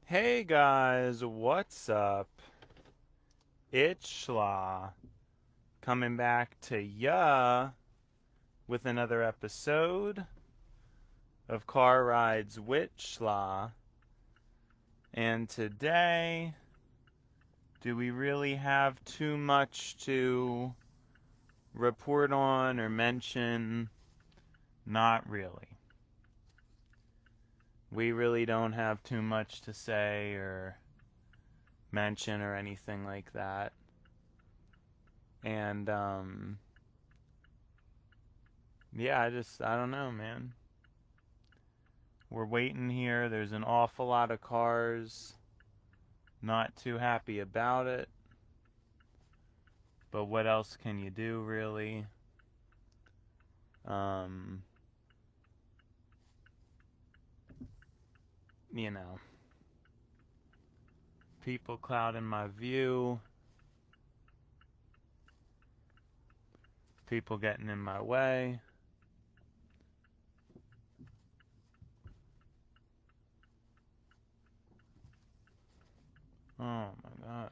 Hey guys, what's up? It's Schla coming back to ya with another episode of Car Rides with Schla. And today, do we really have too much to report on or mention? Not really. We really don't have too much to say or mention or anything like that. And, yeah, I don't know, man. We're waiting here. There's an awful lot of cars. Not too happy about it. But what else can you do, really? Um, you know, people clouding my view. People getting in my way. Oh my gosh.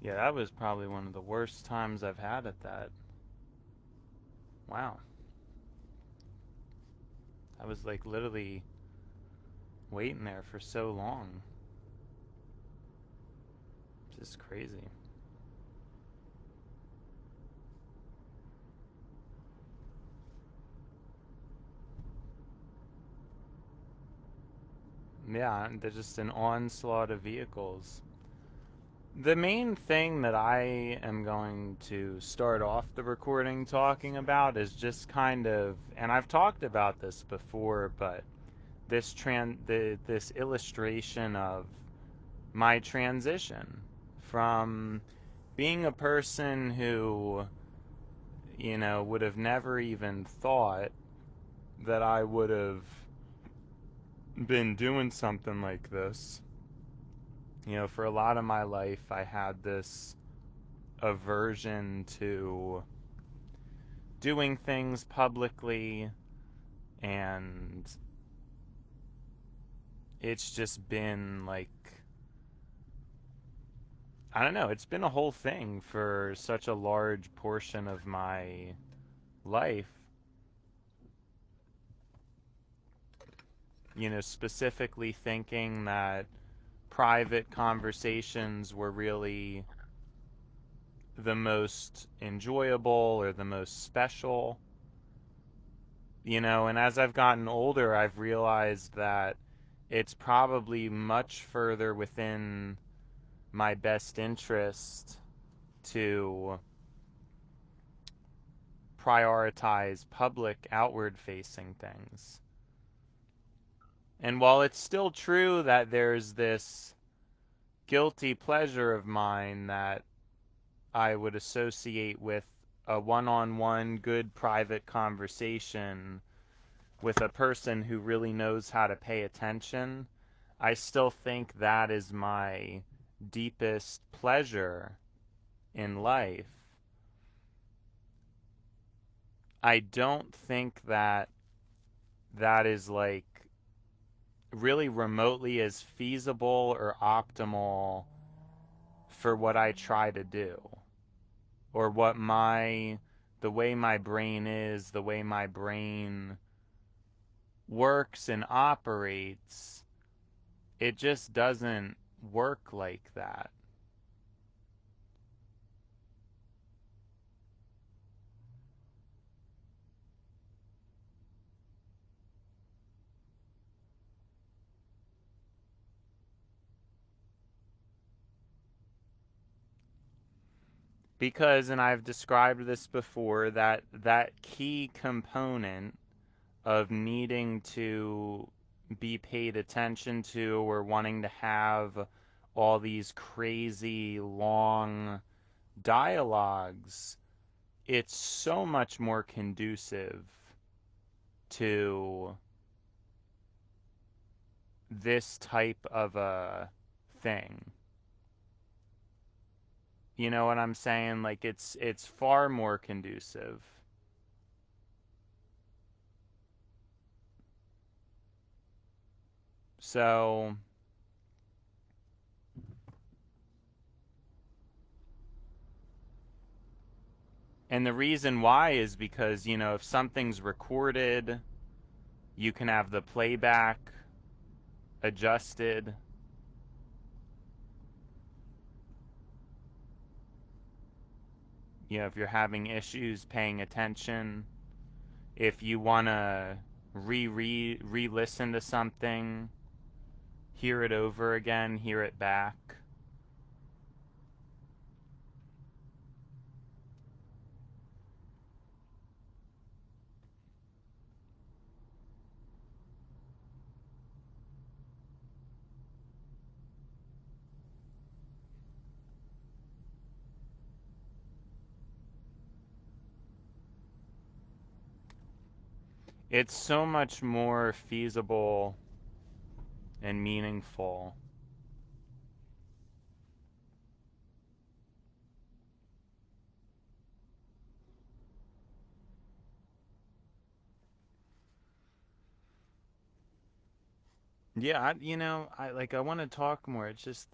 Yeah, that was probably one of the worst times I've had at that. Wow. I was like literally waiting there for so long. Just crazy. Yeah, there's just an onslaught of vehicles. The main thing that I am going to start off the recording talking about is just kind of, and I've talked about this before, but this illustration of my transition from being a person who, would have never even thought that I would have been doing something like this. For a lot of my life, I had this aversion to doing things publicly, and it's just been like, I don't know, it's been a whole thing for such a large portion of my life. Specifically thinking that private conversations were really the most enjoyable or the most special. And as I've gotten older, I've realized that it's probably much further within my best interest to prioritize public, outward facing things. And while it's still true that there's this guilty pleasure of mine that I would associate with a one on one good private conversation with a person who really knows how to pay attention, I still think that is my deepest pleasure in life. I don't think that that is like really remotely as feasible or optimal for what I try to do, or the way my brain is, the way my brain works and operates. It just doesn't work like that. Because, and I've described this before, that key component of needing to be paid attention to or wanting to have all these crazy long dialogues, it's so much more conducive to this type of a thing. You know what I'm saying? Like it's far more conducive. So, and the reason why is because, if something's recorded, you can have the playback adjusted. If you're having issues paying attention, if you want to re-listen to something, hear it over again, hear it back. It's so much more feasible and meaningful. Yeah, I want to talk more. It's just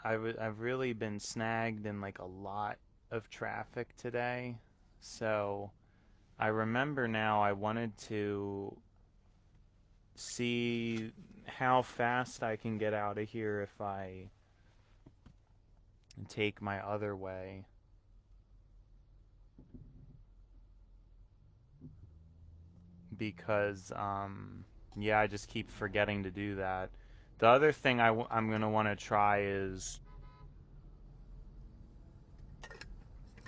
I've really been snagged in like a lot of traffic today. So, I remember now I wanted to see how fast I can get out of here if I take my other way. Because, yeah, I just keep forgetting to do that. The other thing I'm going to want to try is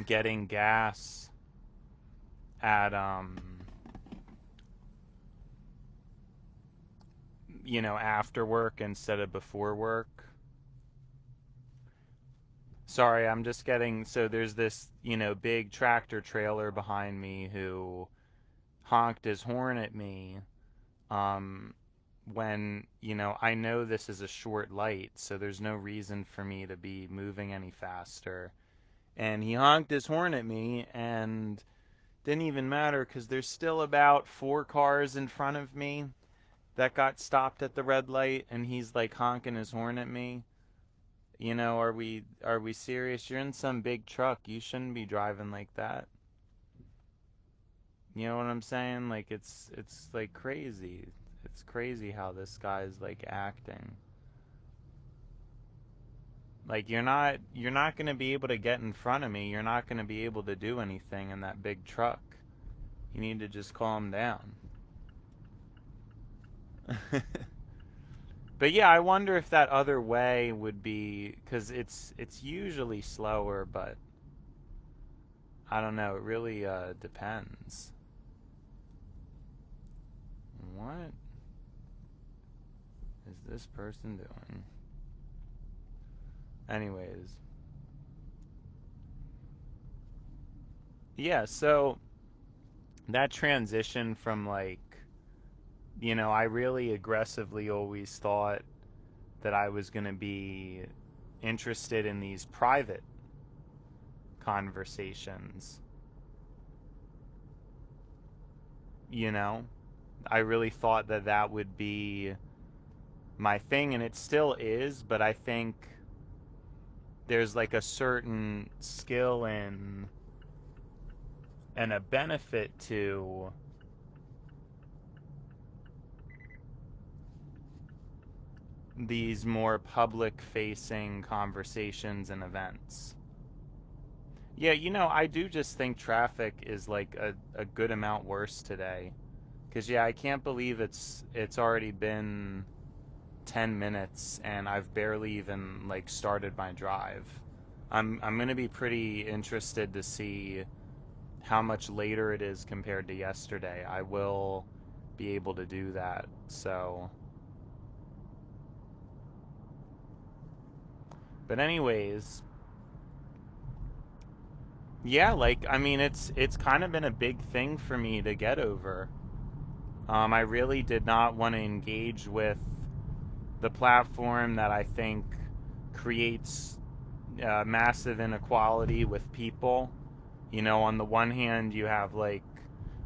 getting gas at, after work instead of before work. Sorry, I'm just getting. So there's this, big tractor trailer behind me who honked his horn at me, um, when, I know this is a short light, so there's no reason for me to be moving any faster. And he honked his horn at me, and didn't even matter because there's still about 4 cars in front of me that got stopped at the red light, and he's like honking his horn at me. Are we serious? You're in some big truck. You shouldn't be driving like that. You know what I'm saying? Like it's like crazy. It's crazy how this guy's like acting. Like you're not going to be able to get in front of me. You're not going to be able to do anything in that big truck. You need to just calm down. But yeah, I wonder if that other way would be, cuz it's usually slower, but I don't know, it really depends. What is this person doing? Anyways, yeah, so that transition from like, I really aggressively always thought that I was going to be interested in these private conversations. You know, I really thought that that would be my thing, and it still is, but I think there's like a certain skill in and a benefit to these more public facing conversations and events. Yeah, I do just think traffic is like a good amount worse today. Cause yeah, I can't believe it's already been 10 minutes and I've barely even like started my drive. I'm gonna be pretty interested to see how much later it is compared to yesterday. I will be able to do that. So, but anyways, yeah, like I mean, it's kind of been a big thing for me to get over. I really did not want to engage with the platform that I think creates massive inequality with people. You know, on the one hand, you have like,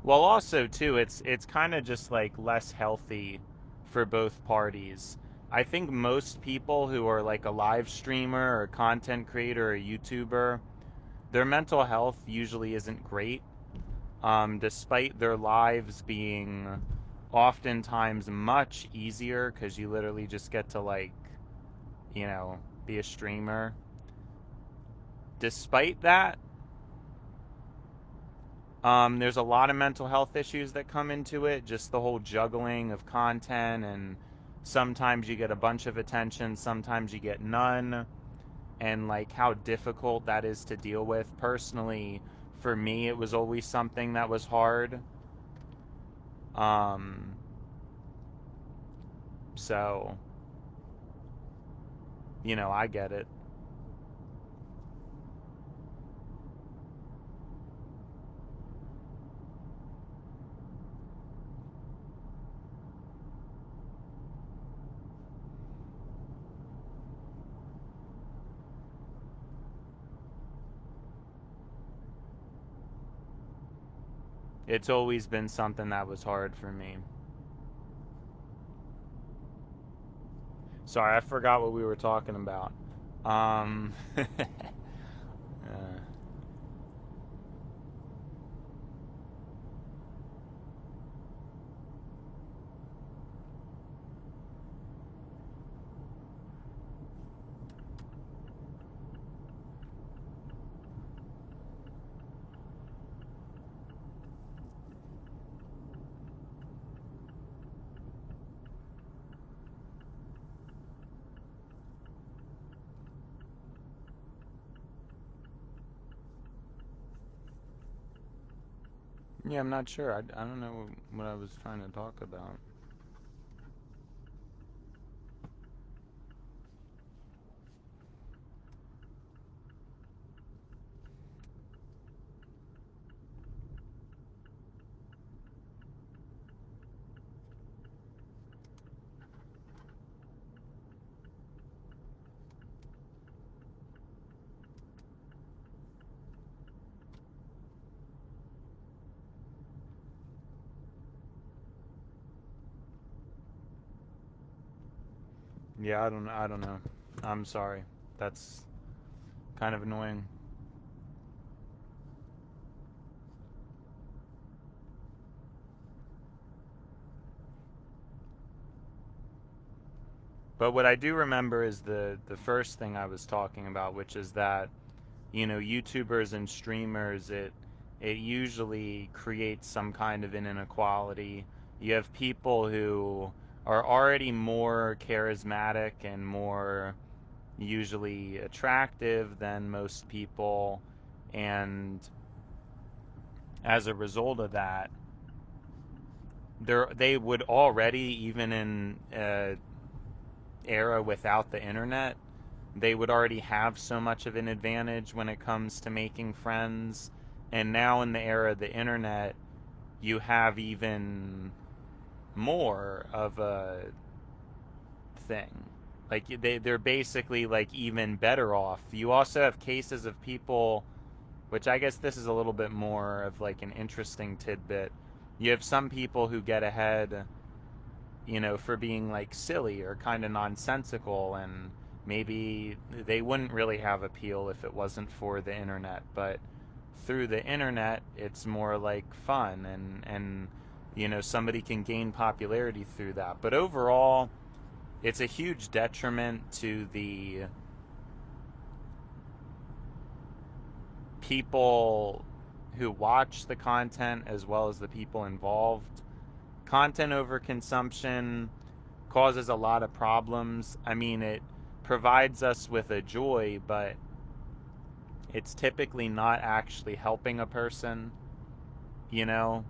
well, also too, it's kind of just like less healthy for both parties. I think most people who are like a live streamer or content creator or YouTuber, their mental health usually isn't great, despite their lives being oftentimes much easier because you literally just get to like, you know, be a streamer. Despite that, there's a lot of mental health issues that come into it, just the whole juggling of content, and sometimes you get a bunch of attention, sometimes you get none, and like how difficult that is to deal with. Personally, for me, it was always something that was hard. Um, so, you know, I get it. It's always been something that was hard for me. Sorry, I forgot what we were talking about. Uh, yeah, I'm not sure. I don't know what I was trying to talk about. Yeah, I don't know. I'm sorry. That's kind of annoying. But what I do remember is the first thing I was talking about, which is that, you know, YouTubers and streamers, it usually creates some kind of an inequality. You have people who are already more charismatic and more usually attractive than most people, and as a result of that, they would already, even in era without the internet, they would already have so much of an advantage when it comes to making friends. And now in the era of the internet, you have even more of a thing. Like they're basically like even better off. You also have cases of people, which I guess this is a little bit more of like an interesting tidbit. You have some people who get ahead, you know, for being like silly or kind of nonsensical, and maybe they wouldn't really have appeal if it wasn't for the internet, but through the internet it's more like fun, and you know, somebody can gain popularity through that. But overall, it's a huge detriment to the people who watch the content as well as the people involved. Content overconsumption causes a lot of problems. I mean, it provides us with a joy, but it's typically not actually helping a person, you know?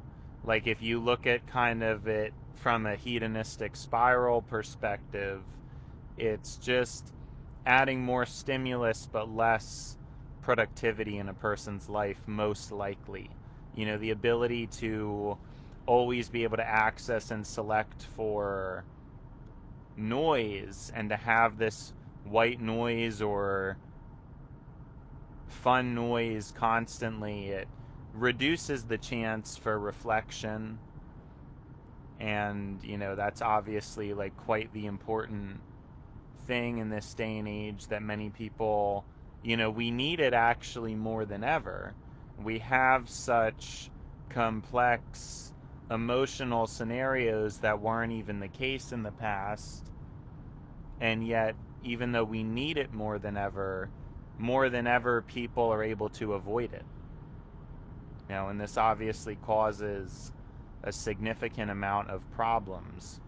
Like if you look at kind of it from a hedonistic spiral perspective, it's just adding more stimulus but less productivity in a person's life, most likely. You know, the ability to always be able to access and select for noise, and to have this white noise or fun noise constantly, it reduces the chance for reflection. And, that's obviously like quite the important thing in this day and age that many people, we need it actually more than ever. We have such complex emotional scenarios that weren't even the case in the past. And yet, even though we need it more than ever, people are able to avoid it. And this obviously causes a significant amount of problems.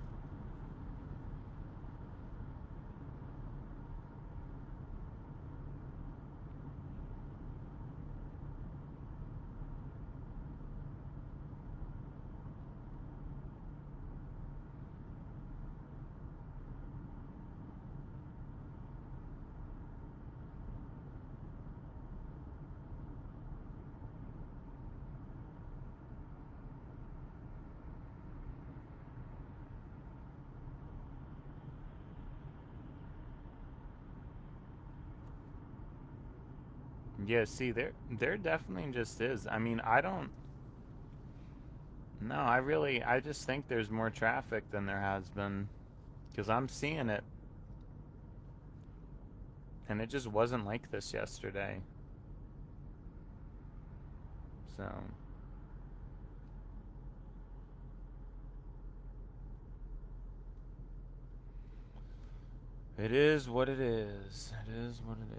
Yeah, see, there definitely just is. I mean, I don't. No, I just think there's more traffic than there has been, because I'm seeing it, and it just wasn't like this yesterday. So it is what it is. It is what it is.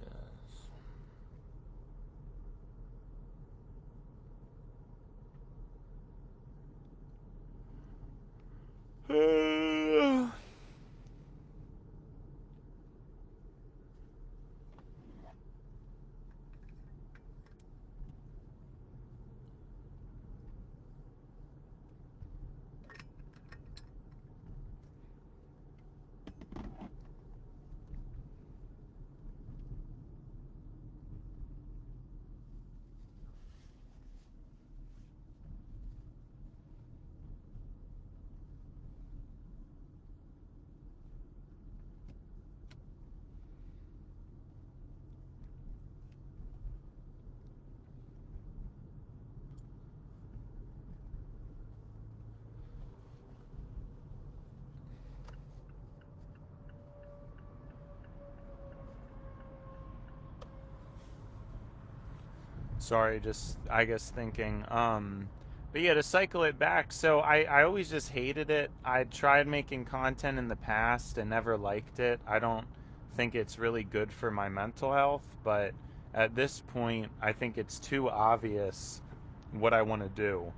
Sorry, just I guess thinking. But yeah, to cycle it back, so I always just hated it. I tried making content in the past and never liked it. I don't think it's really good for my mental health, but at this point, I think it's too obvious what I want to do,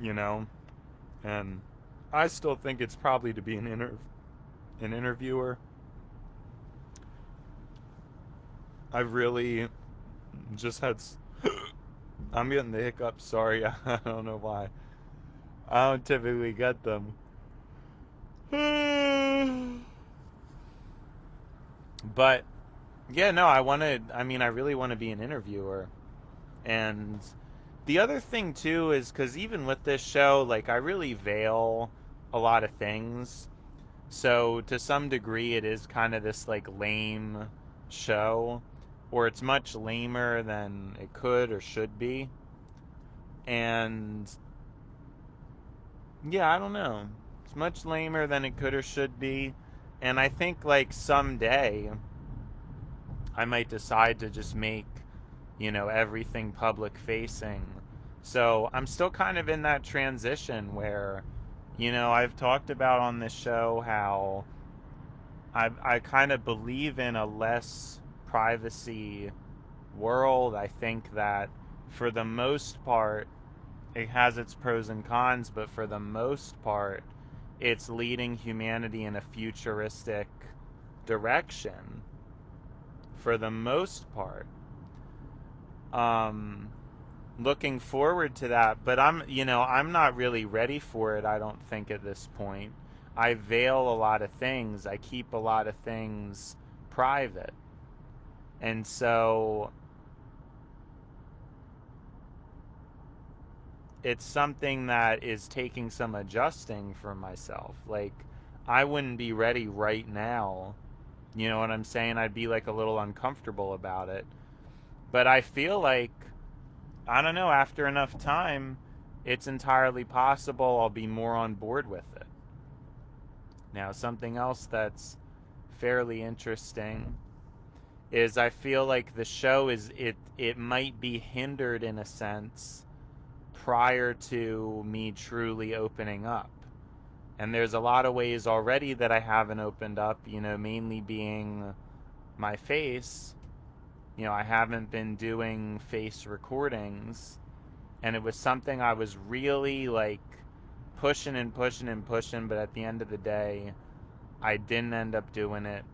you know? And I still think it's probably to be an interviewer. I've really just had I'm getting the hiccups, sorry. I don't know why. I don't typically get them. But yeah, no, I really want to be an interviewer. And the other thing too is cuz even with this show, like I really veil a lot of things. So to some degree it is kind of this like lame show, or it's much lamer than it could or should be. And yeah, I don't know. It's much lamer than it could or should be. And I think like someday I might decide to just make, everything public facing. So I'm still kind of in that transition where, I've talked about on this show how I kind of believe in a less privacy world. I think that for the most part, it has its pros and cons, but for the most part, it's leading humanity in a futuristic direction. For the most part, um, looking forward to that, but I'm not really ready for it. I don't think at this point. I veil a lot of things. I keep a lot of things private, and so it's something that is taking some adjusting for myself. Like, I wouldn't be ready right now. You know what I'm saying? I'd be like a little uncomfortable about it. But I feel like, I don't know, after enough time, it's entirely possible I'll be more on board with it. Now, something else that's fairly interesting is I feel like the show it might be hindered in a sense prior to me truly opening up. And there's a lot of ways already that I haven't opened up, mainly being my face. I haven't been doing face recordings, and it was something I was really like pushing and pushing and pushing, but at the end of the day, I didn't end up doing it.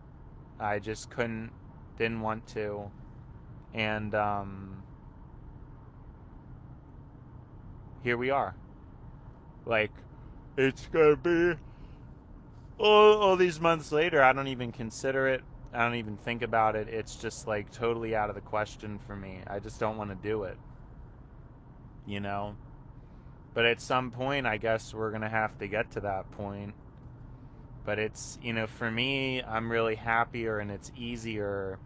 I just didn't want to. And here we are. Like, it's gonna be all these months later. I don't even consider it. I don't even think about it. It's just like totally out of the question for me. I just don't want to do it, you know? But at some point, I guess we're going to have to get to that point. But it's, for me, I'm really happier and it's easier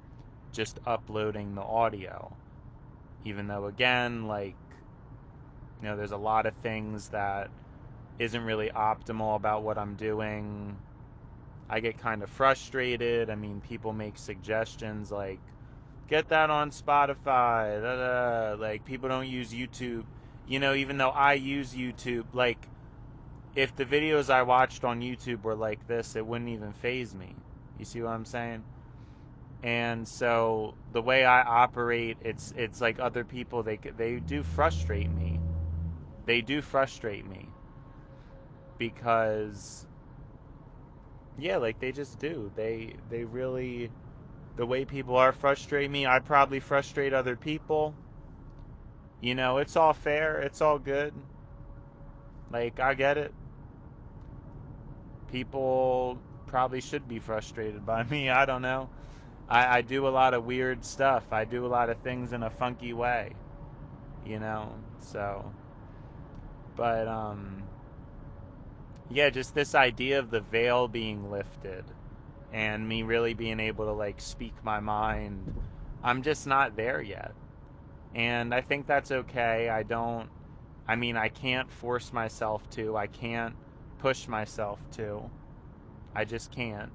just uploading the audio. Even though, again, like, there's a lot of things that isn't really optimal about what I'm doing. I get kind of frustrated. I mean, people make suggestions like, get that on Spotify. Da, da. Like, people don't use YouTube. Even though I use YouTube, like, if the videos I watched on YouTube were like this, it wouldn't even faze me. You see what I'm saying? And so the way I operate, it's like other people, they do frustrate me. They do frustrate me because yeah, like they just do. They really, the way people are frustrate me. I probably frustrate other people. It's all fair. It's all good. Like, I get it. People probably should be frustrated by me. I don't know. I do a lot of weird stuff. I do a lot of things in a funky way, So, but yeah, just this idea of the veil being lifted and me really being able to like speak my mind. I'm just not there yet. And I think that's okay. I can't force myself to. I can't push myself to. I just can't.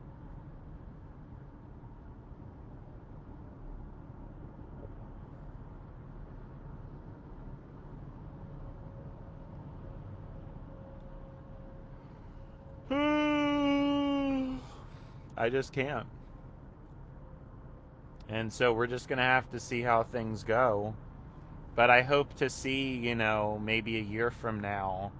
I just can't. And so we're just going to have to see how things go. But I hope to see, maybe a year from now,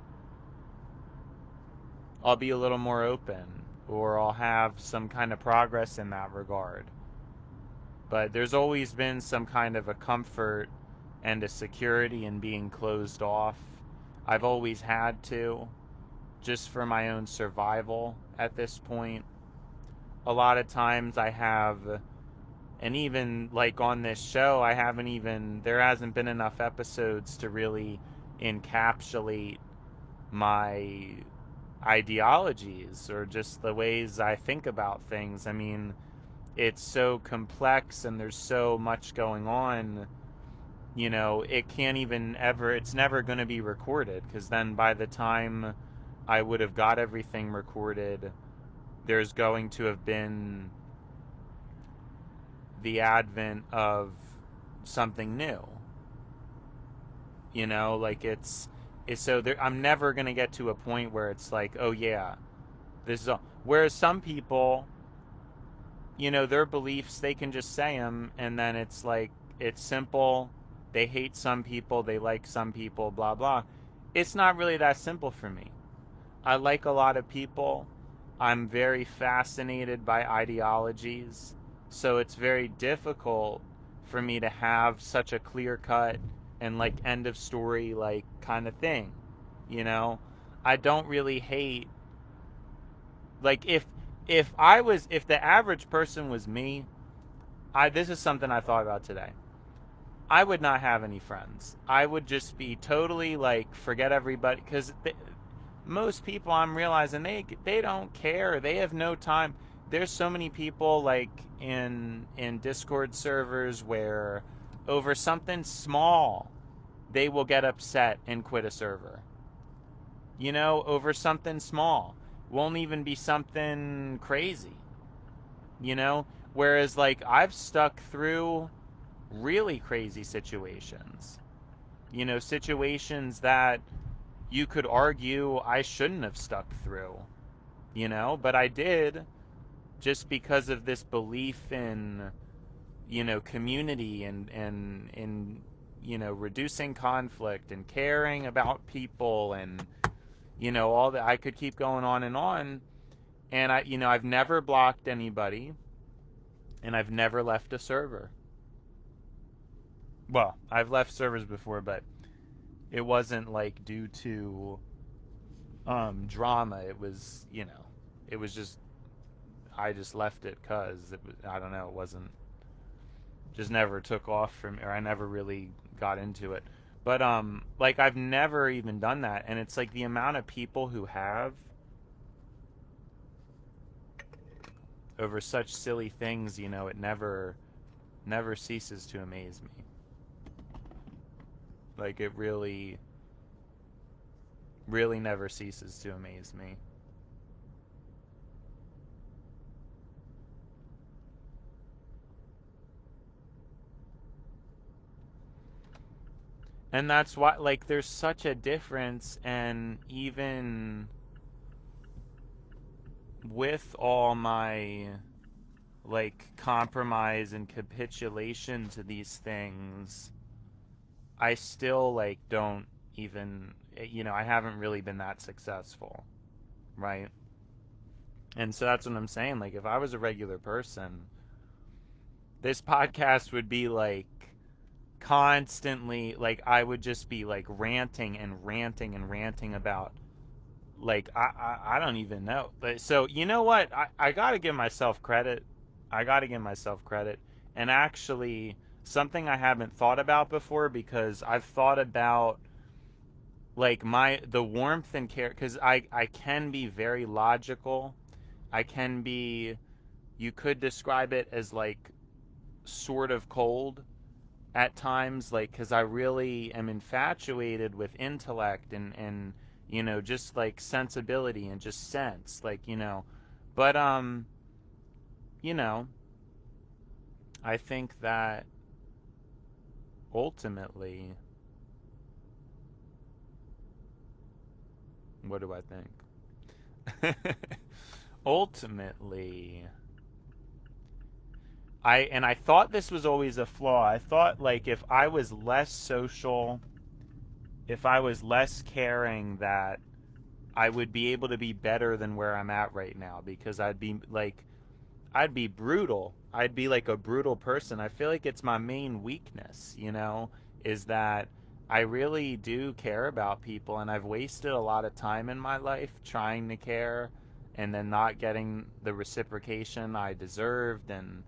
I'll be a little more open or I'll have some kind of progress in that regard. But there's always been some kind of a comfort and a security in being closed off. I've always had to, just for my own survival at this point. A lot of times I have, and even like on this show, there hasn't been enough episodes to really encapsulate my ideologies or just the ways I think about things. I mean, it's so complex and there's so much going on, it can't even ever, it's never going to be recorded because then by the time I would have got everything recorded, there's going to have been the advent of something new. Like it's so there, I'm never going to get to a point where it's like, oh yeah, this is all. Whereas some people, their beliefs, they can just say them and then it's like, it's simple. They hate some people, they like some people, blah, blah. It's not really that simple for me. I like a lot of people. I'm very fascinated by ideologies. So it's very difficult for me to have such a clear cut and like end of story like kind of thing. You know, I don't really hate, like if the average person was me, I this is something I thought about today. I would not have any friends. I would just be totally like forget everybody because most people I'm realizing they don't care. They have no time. There's so many people like in Discord servers where over something small, they will get upset and quit a server. Over something small. Won't even be something crazy, you know? Whereas, like, I've stuck through really crazy situations, situations that you could argue I shouldn't have stuck through, but I did just because of this belief in, community and reducing conflict and caring about people and, all that. I could keep going on and on. And I've never blocked anybody and I've never left a server. Well, I've left servers before, but it wasn't like due to drama. It was, it was just I just left it cuz it was, I don't know, it wasn't, just never took off from, or I never really got into it. But like I've never even done that, and it's like the amount of people who have over such silly things, it never ceases to amaze me. Like it really never ceases to amaze me. And that's why, like, there's such a difference, and even with all my, like, compromise and capitulation to these things, I still, like, don't even, I haven't really been that successful, right? And so that's what I'm saying. Like, if I was a regular person, this podcast would be, like, constantly, like, I would just be, like, ranting and ranting and ranting about, like, I don't even know. But so you know what? I gotta give myself credit. I gotta give myself credit. And actually, something I haven't thought about before, because I've thought about, like, the warmth and care, because I can be very logical. I can be, you could describe it as, like, sort of cold at times, like, because I really am infatuated with intellect and just like sensibility and just sense, like, but you know I think that ultimately, what do I think? Ultimately, I thought this was always a flaw. I thought, like, if I was less social, if I was less caring, that I would be able to be better than where I'm at right now, because I'd be brutal. I'd be like a brutal person. I feel like it's my main weakness, is that I really do care about people, and I've wasted a lot of time in my life trying to care and then not getting the reciprocation I deserved. And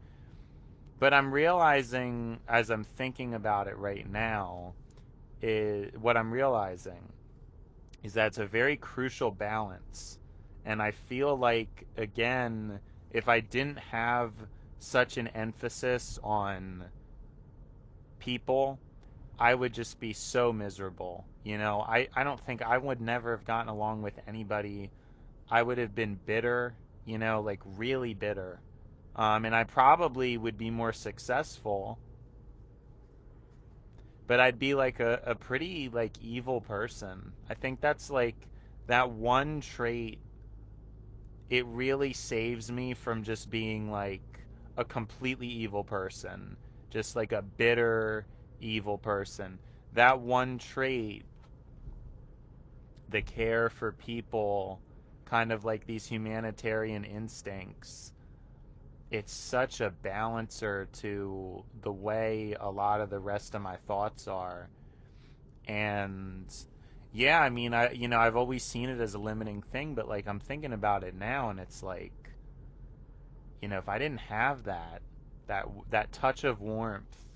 but I'm realizing, as I'm thinking about it right now, is what I'm realizing is that it's a very crucial balance. And I feel like, again, if I didn't have such an emphasis on people, I would just be so miserable. I don't think I would never have gotten along with anybody. I would have been bitter, like really bitter. And I probably would be more successful, but I'd be like a pretty, like, evil person. I think that's like that one trait, it really saves me from just being like a completely evil person, just like a bitter, evil person. That one trait, the care for people, kind of like these humanitarian instincts, it's such a balancer to the way a lot of the rest of my thoughts are. And yeah, I mean, I've always seen it as a limiting thing, but like I'm thinking about it now, and it's like, if I didn't have that touch of warmth,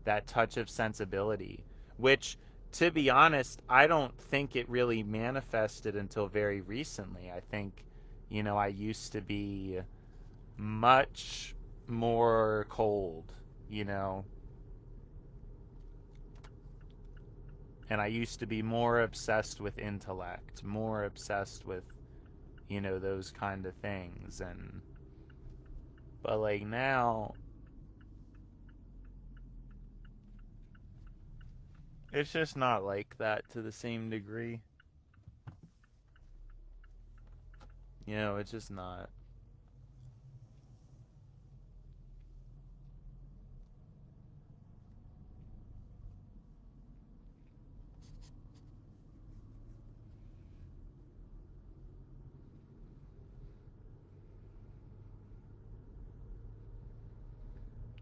that touch of sensibility, which, to be honest, I don't think it really manifested until very recently. I think, I used to be much more cold, you know. And I used to be more obsessed with intellect, more obsessed with, those kind of things. And, but like now, it's just not like that to the same degree. It's just not.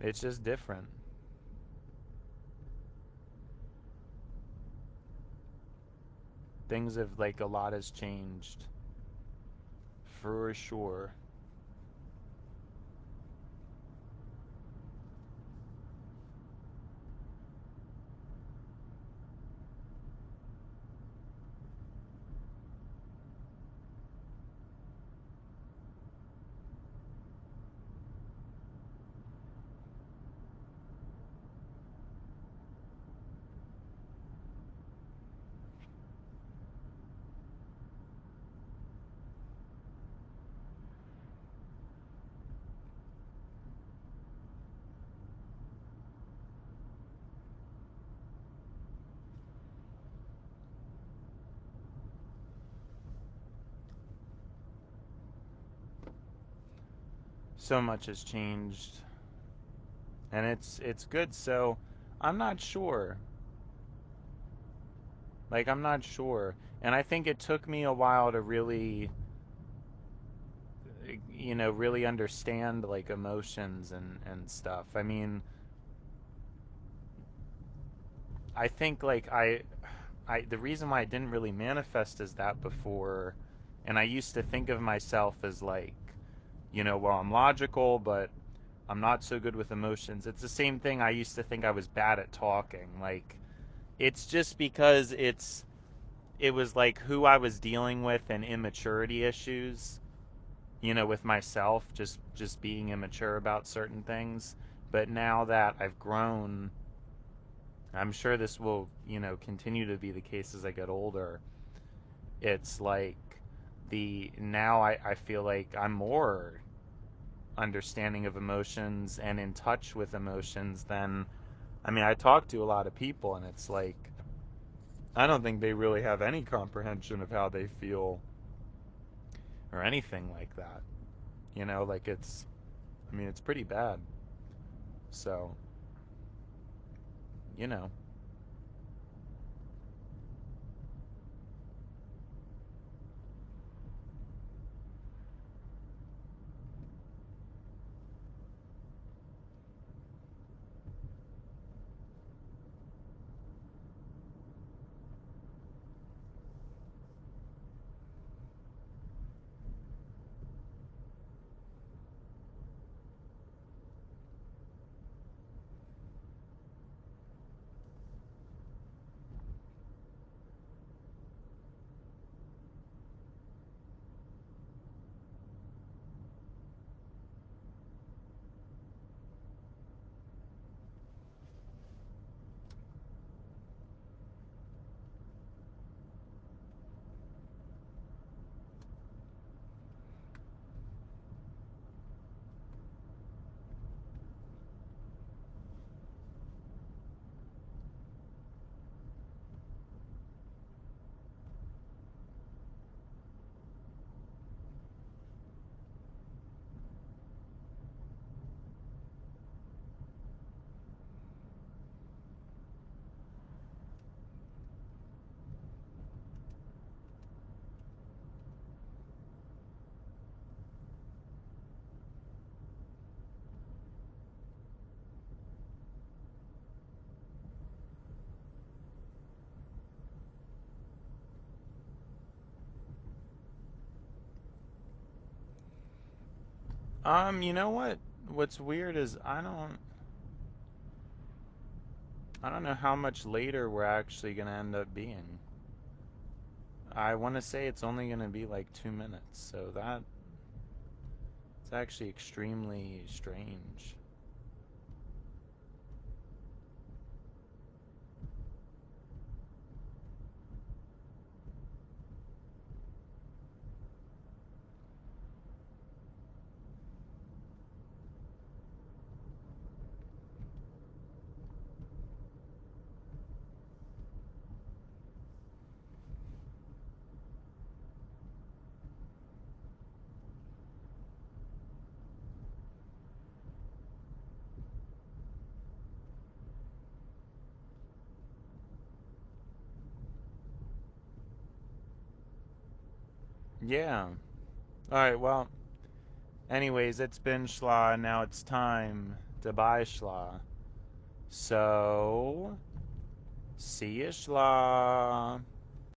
It's just different. Things have, like, a lot has changed. For sure. So much has changed. And it's good. So I'm not sure. Like, I'm not sure. And I think it took me a while to really, really understand, like, emotions and stuff. I mean, I think, like, the reason why I didn't really manifest as that before, and I used to think of myself as, like, well, I'm logical, but I'm not so good with emotions. It's the same thing. I used to think I was bad at talking. Like, it's just because it was like who I was dealing with and immaturity issues, with myself, just being immature about certain things. But now that I've grown, I'm sure this will, continue to be the case as I get older. It's like the now I feel like I'm more understanding of emotions and in touch with emotions than, I mean, I talk to a lot of people, and it's like I don't think they really have any comprehension of how they feel or anything like that. Like, I mean, it's pretty bad. So, you know. You know what? What's weird is I don't know how much later we're actually going to end up being. I want to say it's only going to be like 2 minutes. So it's actually extremely strange. Yeah. Alright, well, anyways, it's been schla, now it's time to buy schla. So, see ya schla.